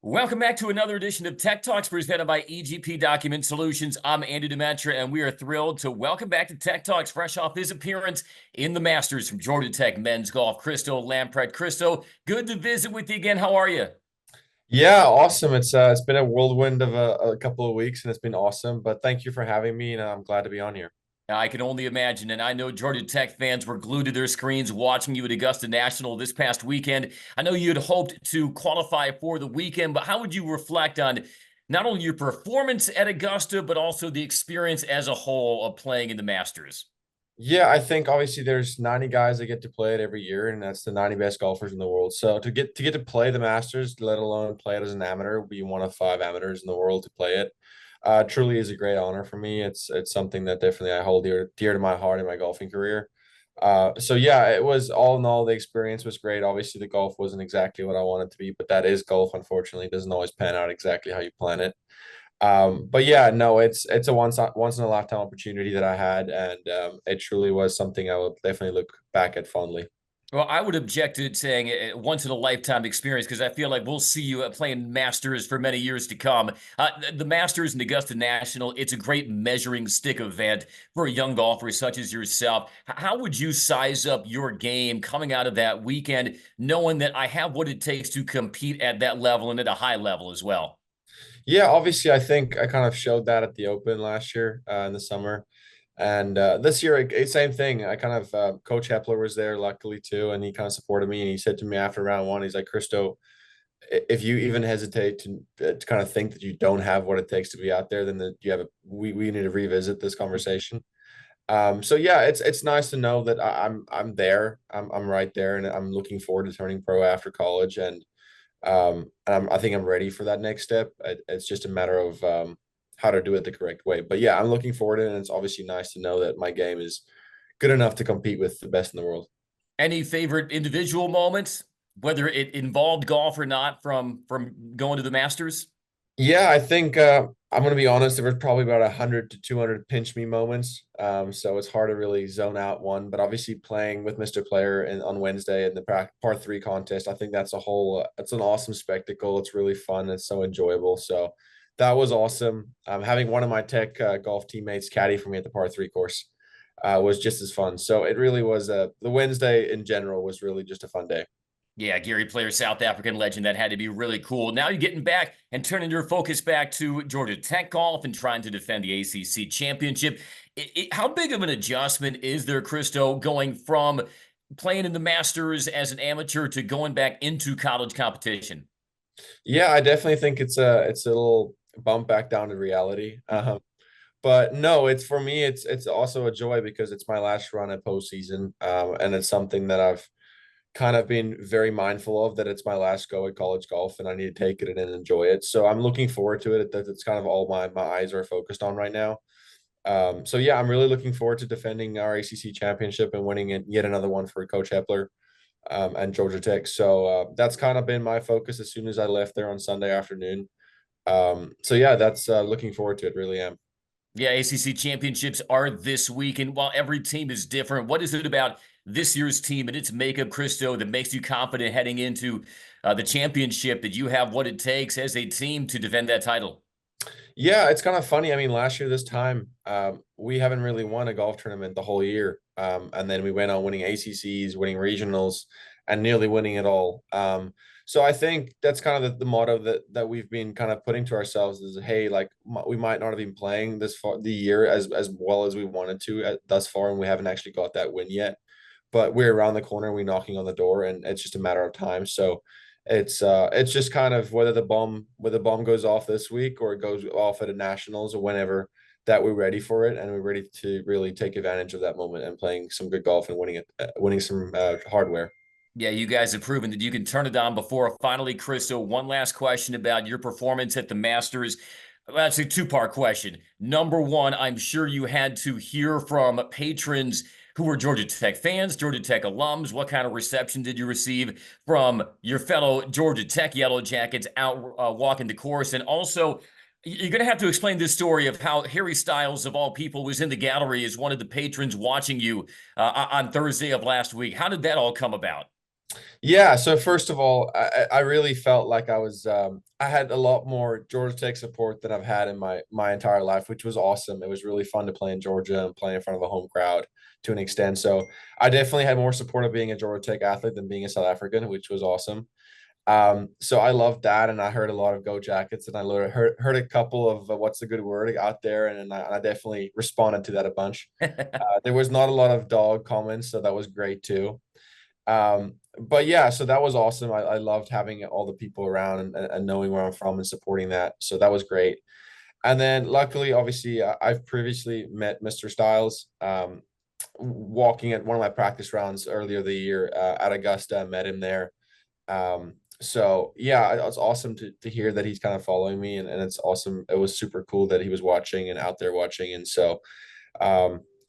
Welcome back to another edition of Tech Talks presented by EGP Document Solutions. I'm Andy Demetra, and we are thrilled to welcome back to Tech Talks fresh off his appearance in the Masters from Georgia Tech men's golf, Christo Lamprecht. Christo, good to visit with you again. How are you? Yeah, awesome. It's been a whirlwind of a couple of weeks, and it's been awesome. But thank you for having me, and I'm glad to be on here. I can only imagine, and I know Georgia Tech fans were glued to their screens watching you at Augusta National this past weekend. I know you had hoped to qualify for the weekend, but how would you reflect on not only your performance at Augusta, but also the experience as a whole of playing in the Masters? Yeah, I think obviously there's 90 guys that get to play it every year, and that's the 90 best golfers in the world. So to get to play the Masters, let alone play it as an amateur, be one of 5 amateurs in the world to play it, truly is a great honor for me. It's something that definitely I hold dear to my heart in my golfing career. So yeah, it was all in all, the experience was great. Obviously, the golf wasn't exactly what I wanted to be, but that is golf. Unfortunately, it doesn't always pan out exactly how you plan it. But yeah, no, it's a once in a lifetime opportunity that I had, and it truly was something I will definitely look back at fondly. Well, I would object to saying once in a lifetime experience because I feel like we'll see you playing Masters for many years to come. The Masters and Augusta National, it's a great measuring stick event for a young golfer such as yourself. How would you size up your game coming out of that weekend, knowing that I have what it takes to compete at that level and at a high level as well? Yeah, obviously, I think I kind of showed that at the Open last year in the summer, and this year, same thing. I kind of Coach Hepler was there, luckily too, and he kind of supported me. And he said to me after round one, he's like, "Christo, if you even hesitate to kind of think that you don't have what it takes to be out there, then you have we need to revisit this conversation." So yeah, it's nice to know that I'm there. I'm right there, and I'm looking forward to turning pro after college, and I think I'm ready for that next step. It's just a matter of how to do it the correct way. But yeah, I'm looking forward to it, and it's obviously nice to know that my game is good enough to compete with the best in the world. Any favorite individual moments, whether it involved golf or not, from going to the Masters? Yeah, I think I'm gonna be honest. There was probably about 100 to 200 pinch me moments. So it's hard to really zone out one. But obviously, playing with Mr. Player on Wednesday in the par three contest, I think that's a whole. It's an awesome spectacle. It's really fun. It's so enjoyable. So that was awesome. Having one of my tech golf teammates caddy for me at the par three course was just as fun. So it really was. The Wednesday in general was really just a fun day. Yeah, Gary Player, South African legend. That had to be really cool. Now you're getting back and turning your focus back to Georgia Tech golf and trying to defend the ACC championship. How big of an adjustment is there, Christo, going from playing in the Masters as an amateur to going back into college competition? Yeah, I definitely think it's a little bump back down to reality. But no, it's for me, it's also a joy because it's my last run at postseason, and it's something that I've kind of been very mindful of that it's my last go at college golf, and I need to take it and enjoy it. So I'm looking forward to it. That's kind of all my eyes are focused on right now. So yeah, I'm really looking forward to defending our ACC championship and winning it, yet another one for Coach Hepler and Georgia Tech. So that's kind of been my focus as soon as I left there on Sunday afternoon. So yeah, that's looking forward to it. Really am. Yeah, ACC championships are this week, and while every team is different, what is it about this year's team and its makeup, Christo, that makes you confident heading into the championship that you have what it takes as a team to defend that title? Yeah, it's kind of funny. I mean, last year this time, we haven't really won a golf tournament the whole year, and then we went on winning ACCs, winning regionals, and nearly winning it all. So I think that's kind of the motto that we've been kind of putting to ourselves is, hey, like we might not have been playing this far the year as well as we wanted to thus far, and we haven't actually got that win yet. But we're around the corner, we're knocking on the door, and it's just a matter of time. So it's just kind of whether the bomb goes off this week or it goes off at a nationals or whenever that we're ready for it and we're ready to really take advantage of that moment and playing some good golf and winning some hardware. Yeah, you guys have proven that you can turn it on before. Finally, Christo, one last question about your performance at the Masters. That's a two-part question. Number one, I'm sure you had to hear from patrons who were Georgia Tech fans, Georgia Tech alums. What kind of reception did you receive from your fellow Georgia Tech Yellow Jackets out walking the course? And also, you're going to have to explain this story of how Harry Styles, of all people, was in the gallery as one of the patrons watching you on Thursday of last week. How did that all come about? Yeah, so first of all, I really felt like I had a lot more Georgia Tech support than I've had in my entire life, which was awesome. It was really fun to play in Georgia and play in front of a home crowd to an extent. So I definitely had more support of being a Georgia Tech athlete than being a South African, which was awesome. So I loved that, and I heard a lot of Go Jackets, and I heard a couple of what's the good word out there, and I definitely responded to that a bunch. There was not a lot of dog comments, so that was great too. But yeah, so that was awesome. I loved having all the people around and knowing where I'm from and supporting that. So that was great. And then luckily, obviously, I've previously met Mr. Styles, walking at one of my practice rounds earlier the year at Augusta. Met him there. So yeah, it's awesome to hear that he's kind of following me, and it's awesome. It was super cool that he was watching and out there watching. And so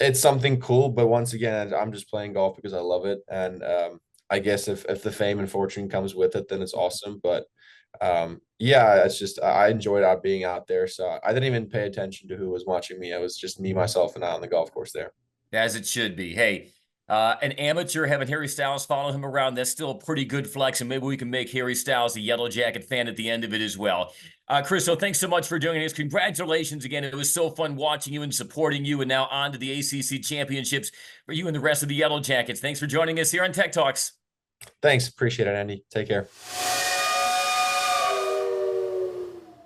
it's something cool, but once again, I'm just playing golf because I love it. And I guess if the fame and fortune comes with it, then it's awesome. But yeah, it's just I enjoyed out being out there. So I didn't even pay attention to who was watching me. It was just me, myself, and I on the golf course there. As it should be. Hey, an amateur having Harry Styles follow him around, that's still a pretty good flex, and maybe we can make Harry Styles a Yellow Jacket fan at the end of it as well. Christo, thanks so much for doing this. Congratulations again. It was so fun watching you and supporting you, and now on to the ACC championships for you and the rest of the Yellow Jackets. Thanks for joining us here on Tech Talks. Thanks. Appreciate it, Andy. Take care.